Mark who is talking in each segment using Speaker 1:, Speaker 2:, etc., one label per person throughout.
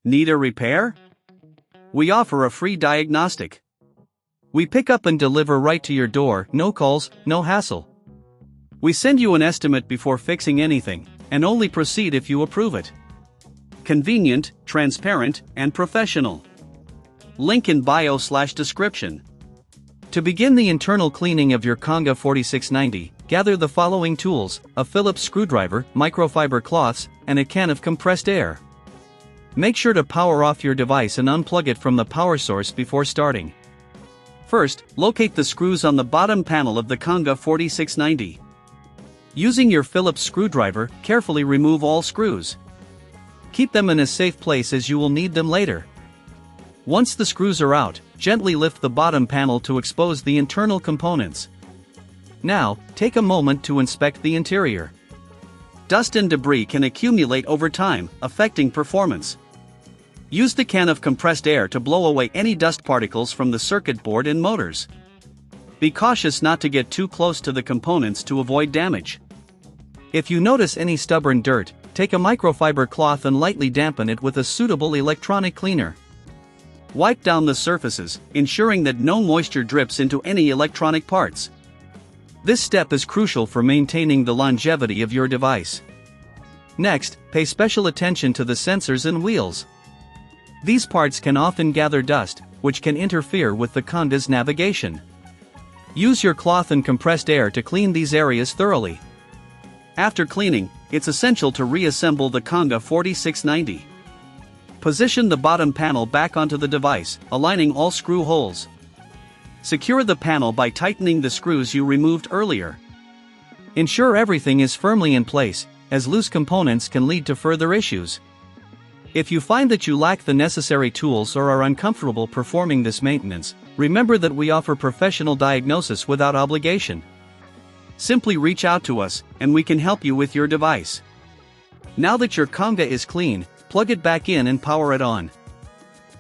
Speaker 1: Need a repair? We offer a free diagnostic. We pick up and deliver right to your door, no calls, no hassle. We send you an estimate before fixing anything, and only proceed if you approve it. Convenient, transparent, and professional. Link in bio/description. To begin the internal cleaning of your Conga 4690, gather the following tools: a Phillips screwdriver, microfiber cloths, and a can of compressed air. Make sure to power off your device and unplug it from the power source before starting. First, locate the screws on the bottom panel of the Conga 4690. Using your Phillips screwdriver, carefully remove all screws. Keep them in a safe place as you will need them later. Once the screws are out, gently lift the bottom panel to expose the internal components. Now, take a moment to inspect the interior. Dust and debris can accumulate over time, affecting performance. Use the can of compressed air to blow away any dust particles from the circuit board and motors. Be cautious not to get too close to the components to avoid damage. If you notice any stubborn dirt, take a microfiber cloth and lightly dampen it with a suitable electronic cleaner. Wipe down the surfaces, ensuring that no moisture drips into any electronic parts. This step is crucial for maintaining the longevity of your device. Next, pay special attention to the sensors and wheels. These parts can often gather dust, which can interfere with the Conga's navigation. Use your cloth and compressed air to clean these areas thoroughly. After cleaning, it's essential to reassemble the Conga 4690. Position the bottom panel back onto the device, aligning all screw holes. Secure the panel by tightening the screws you removed earlier. Ensure everything is firmly in place, as loose components can lead to further issues. If you find that you lack the necessary tools or are uncomfortable performing this maintenance, remember that we offer professional diagnosis without obligation. Simply reach out to us, and we can help you with your device. Now that your Conga is clean, plug it back in and power it on.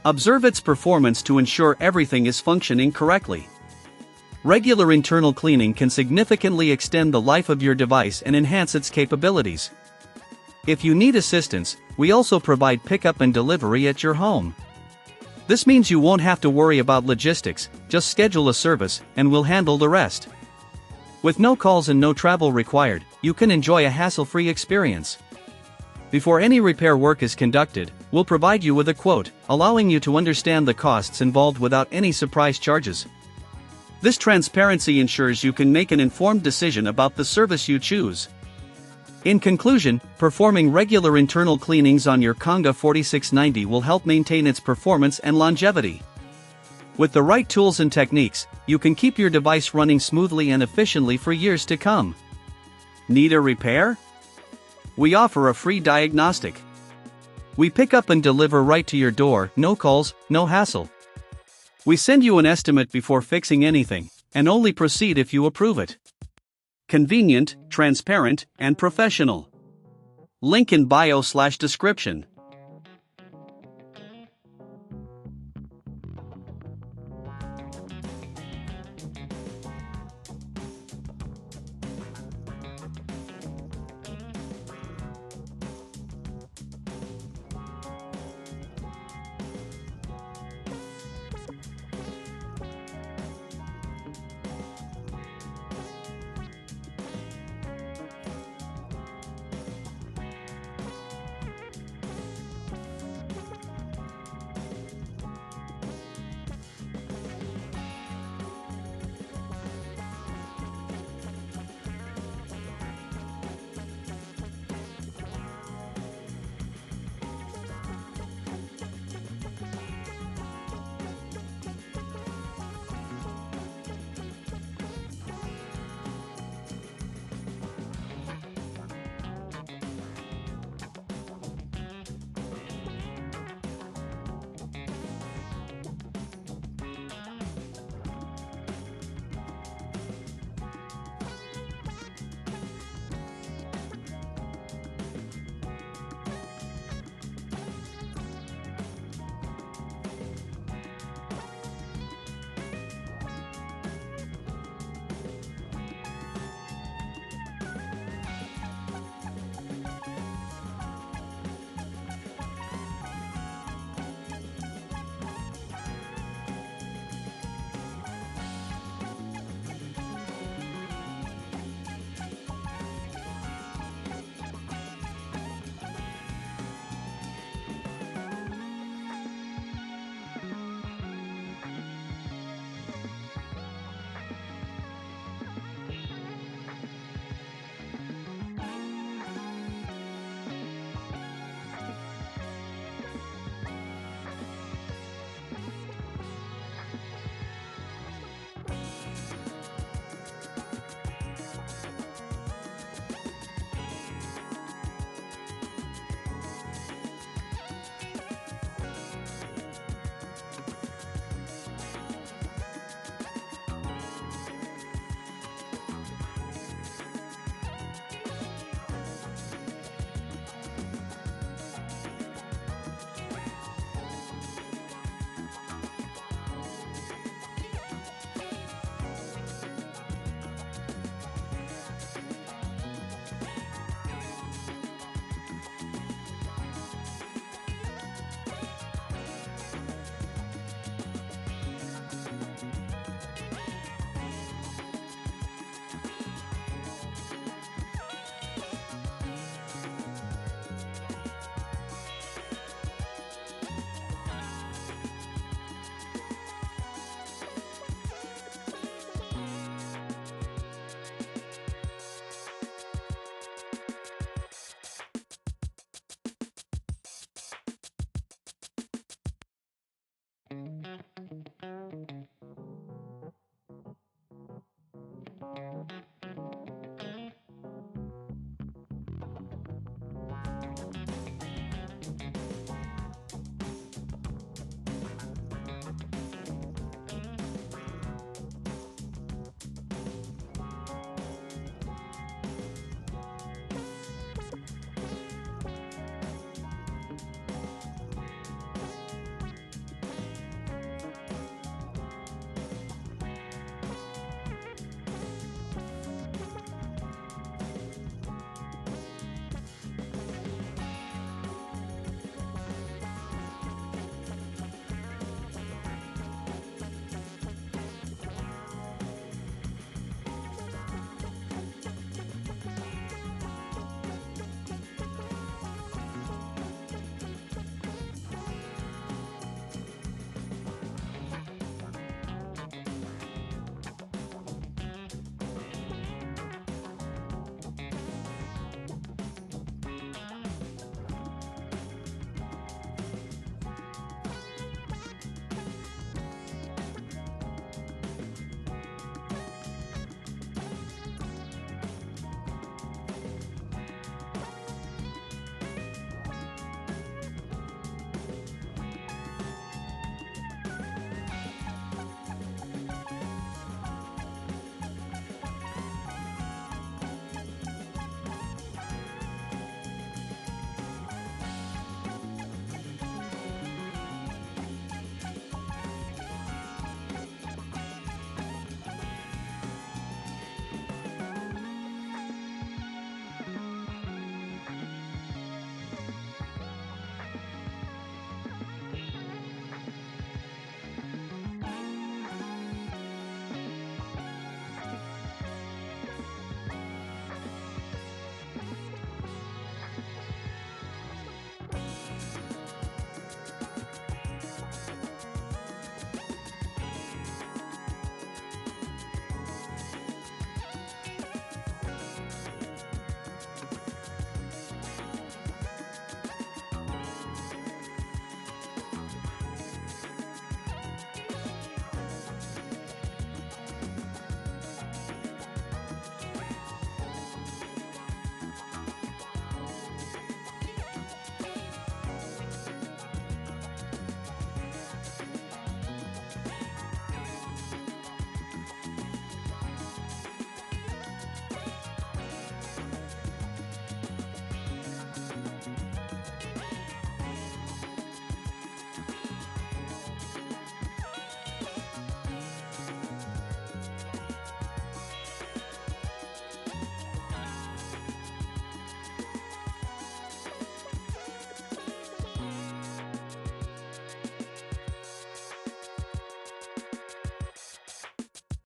Speaker 1: Observe its performance to ensure everything is functioning correctly. Regular internal cleaning can significantly extend the life of your device and enhance its capabilities. If you need assistance, we also provide pickup and delivery at your home. This means you won't have to worry about logistics, just schedule a service, and we'll handle the rest. With no calls and no travel required, you can enjoy a hassle-free experience. Before any repair work is conducted, we'll provide you with a quote, allowing you to understand the costs involved without any surprise charges. This transparency ensures you can make an informed decision about the service you choose. In conclusion, performing regular internal cleanings on your Conga 4690 will help maintain its performance and longevity. With the right tools and techniques, you can keep your device running smoothly and efficiently for years to come. Need a repair? We offer a free diagnostic. We pick up and deliver right to your door, no calls, no hassle. We send you an estimate before fixing anything, and only proceed if you approve it. Convenient, transparent, and professional. Link in bio/description.